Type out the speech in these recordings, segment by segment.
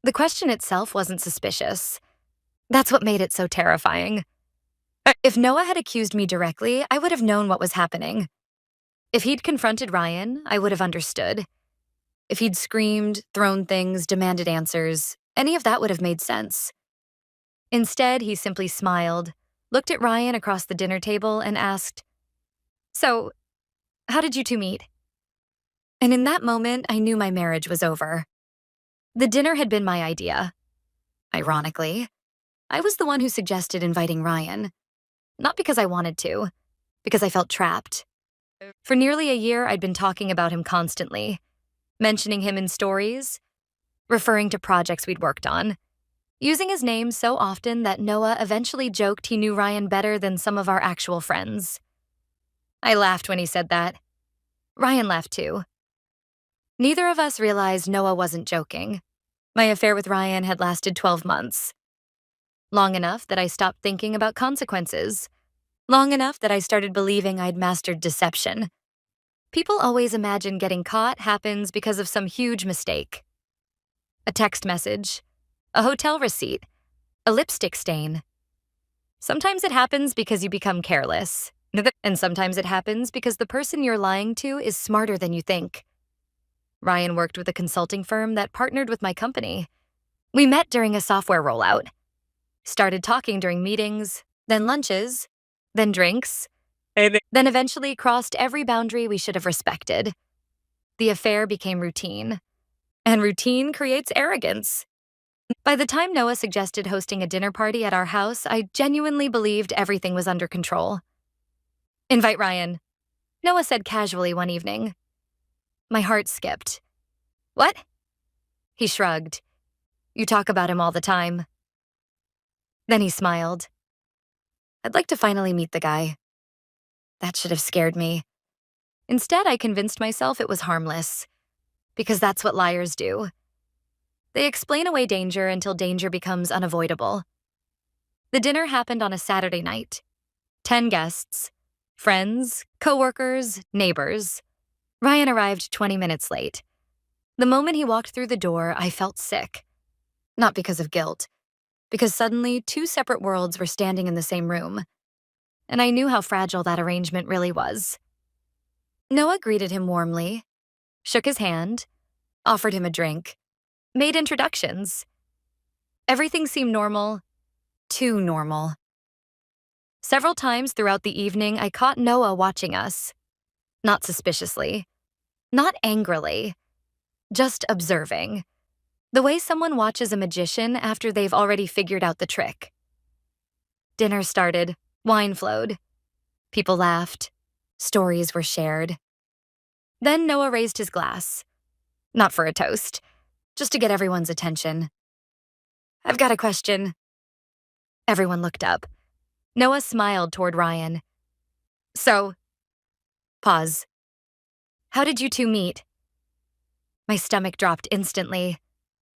The question itself wasn't suspicious. That's what made it so terrifying. If Noah had accused me directly, I would have known what was happening. If he'd confronted Ryan, I would have understood. If he'd screamed, thrown things, demanded answers, any of that would have made sense. Instead, he simply smiled, looked at Ryan across the dinner table, and asked, "So, how did you two meet?" And in that moment, I knew my marriage was over. The dinner had been my idea. Ironically, I was the one who suggested inviting Ryan. Not because I wanted to, because I felt trapped. For nearly a year, I'd been talking about him constantly, mentioning him in stories, referring to projects we'd worked on, using his name so often that Noah eventually joked he knew Ryan better than some of our actual friends. I laughed when he said that. Ryan laughed too. Neither of us realized Noah wasn't joking. My affair with Ryan had lasted 12 months. Long enough that I stopped thinking about consequences. Long enough that I started believing I'd mastered deception. People always imagine getting caught happens because of some huge mistake. A text message, a hotel receipt, a lipstick stain. Sometimes it happens because you become careless, and sometimes it happens because the person you're lying to is smarter than you think. Ryan worked with a consulting firm that partnered with my company. We met during a software rollout, started talking during meetings, then lunches, then drinks, then eventually crossed every boundary we should have respected. The affair became routine, and routine creates arrogance. By the time Noah suggested hosting a dinner party at our house, I genuinely believed everything was under control. "Invite Ryan," Noah said casually one evening. My heart skipped. "What?" He shrugged. "You talk about him all the time." Then he smiled. "I'd like to finally meet the guy." That should have scared me. Instead, I convinced myself it was harmless, because that's what liars do. They explain away danger until danger becomes unavoidable. The dinner happened on a Saturday night. 10 guests, friends, coworkers, neighbors. Ryan arrived 20 minutes late. The moment he walked through the door, I felt sick. Not because of guilt, because suddenly 2 separate worlds were standing in the same room. And I knew how fragile that arrangement really was. Noah greeted him warmly, shook his hand, offered him a drink, made introductions. Everything seemed normal, too normal. Several times throughout the evening, I caught Noah watching us. Not suspiciously, not angrily, just observing. The way someone watches a magician after they've already figured out the trick. Dinner started, wine flowed. People laughed, stories were shared. Then Noah raised his glass. Not for a toast, just to get everyone's attention. "I've got a question." Everyone looked up. Noah smiled toward Ryan. "So," pause. "How did you two meet?" My stomach dropped instantly.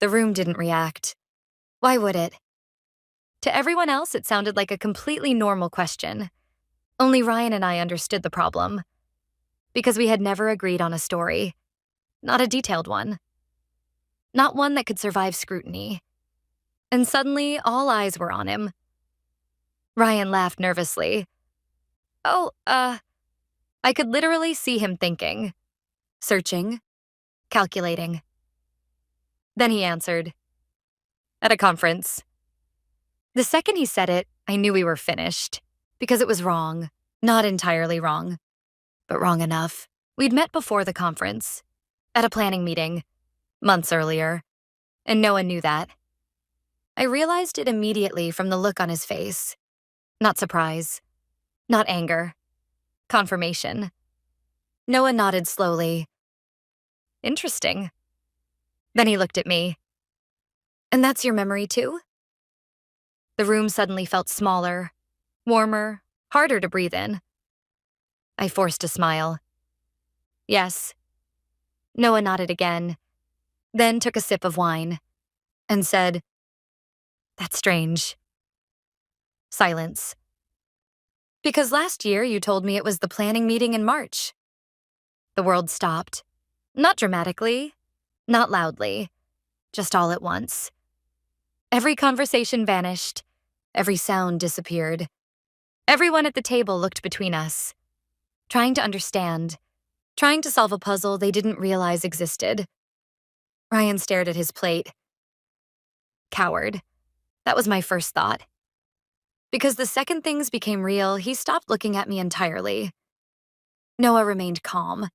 The room didn't react. Why would it? To everyone else, it sounded like a completely normal question. Only Ryan and I understood the problem. Because we had never agreed on a story. Not a detailed one. Not one that could survive scrutiny. And suddenly, all eyes were on him. Ryan laughed nervously. "Oh, I could literally see him thinking. Searching. Calculating. Then he answered. "At a conference." The second he said it, I knew we were finished. Because it was wrong. Not entirely wrong. But wrong enough. We'd met before the conference. At a planning meeting. Months earlier. And Noah knew that. I realized it immediately from the look on his face. Not surprise. Not anger. Confirmation. Noah nodded slowly. "Interesting." Then he looked at me. "And that's your memory too?" The room suddenly felt smaller, warmer, harder to breathe in. I forced a smile. "Yes." Noah nodded again, then took a sip of wine, and said, "That's strange." Silence. "Because last year you told me it was the planning meeting in March." The world stopped. Not dramatically, not loudly, just all at once. Every conversation vanished. Every sound disappeared. Everyone at the table looked between us, trying to understand, trying to solve a puzzle they didn't realize existed. Ryan stared at his plate. Coward. That was my first thought. Because the second things became real, he stopped looking at me entirely. Noah remained calm.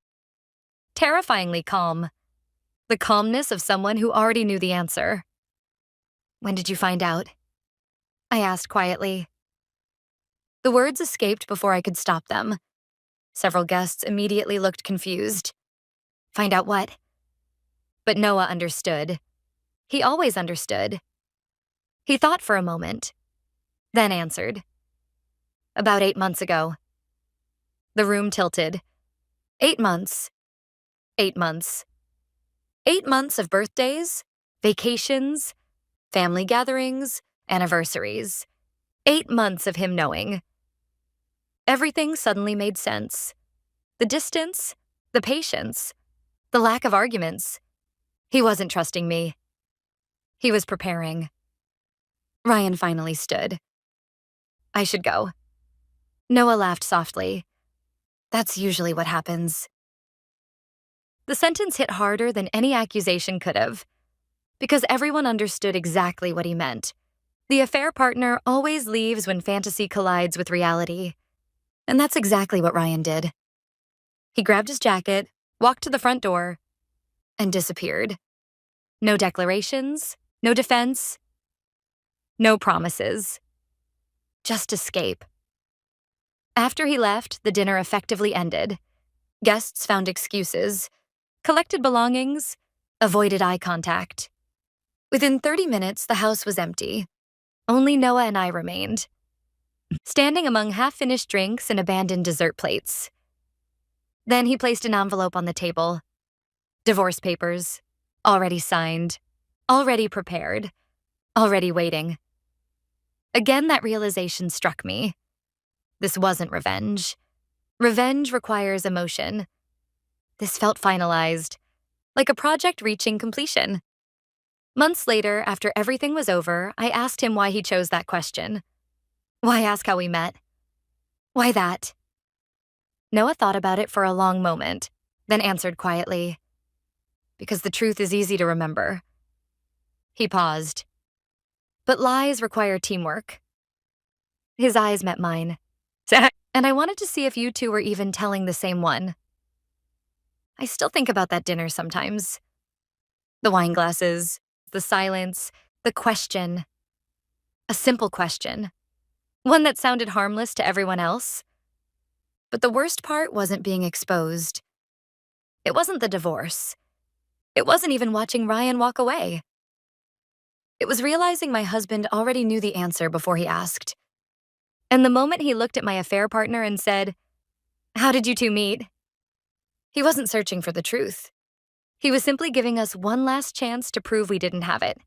Terrifyingly calm. The calmness of someone who already knew the answer. "When did you find out?" I asked quietly. The words escaped before I could stop them. Several guests immediately looked confused. Find out what? But Noah understood. He always understood. He thought for a moment, then answered. About 8 months ago. The room tilted. 8 months. 8 months. 8 months of birthdays, vacations, family gatherings, anniversaries. 8 months of him knowing. Everything suddenly made sense. The distance, the patience, the lack of arguments. He wasn't trusting me. He was preparing. Ryan finally stood. I should go. Noah laughed softly. That's usually what happens. The sentence hit harder than any accusation could have, because everyone understood exactly what he meant. The affair partner always leaves when fantasy collides with reality. And that's exactly what Ryan did. He grabbed his jacket, walked to the front door, and disappeared. No declarations, no defense, no promises. Just escape. After he left, the dinner effectively ended. Guests found excuses, collected belongings, avoided eye contact. Within 30 minutes, the house was empty. Only Noah and I remained, standing among half-finished drinks and abandoned dessert plates. Then he placed an envelope on the table. Divorce papers, already signed, already prepared, already waiting. Again, that realization struck me. This wasn't revenge. Revenge requires emotion. This felt finalized, like a project reaching completion. Months later, after everything was over, I asked him why he chose that question. Why ask how we met? Why that? Noah thought about it for a long moment, then answered quietly. Because the truth is easy to remember. He paused. But lies require teamwork. His eyes met mine. And I wanted to see if you two were even telling the same one. I still think about that dinner sometimes. The wine glasses, the silence, the question. A simple question. One that sounded harmless to everyone else. But the worst part wasn't being exposed. It wasn't the divorce. It wasn't even watching Ryan walk away. It was realizing my husband already knew the answer before he asked. And the moment he looked at my affair partner and said, "How did you two meet?" He wasn't searching for the truth. He was simply giving us one last chance to prove we didn't have it.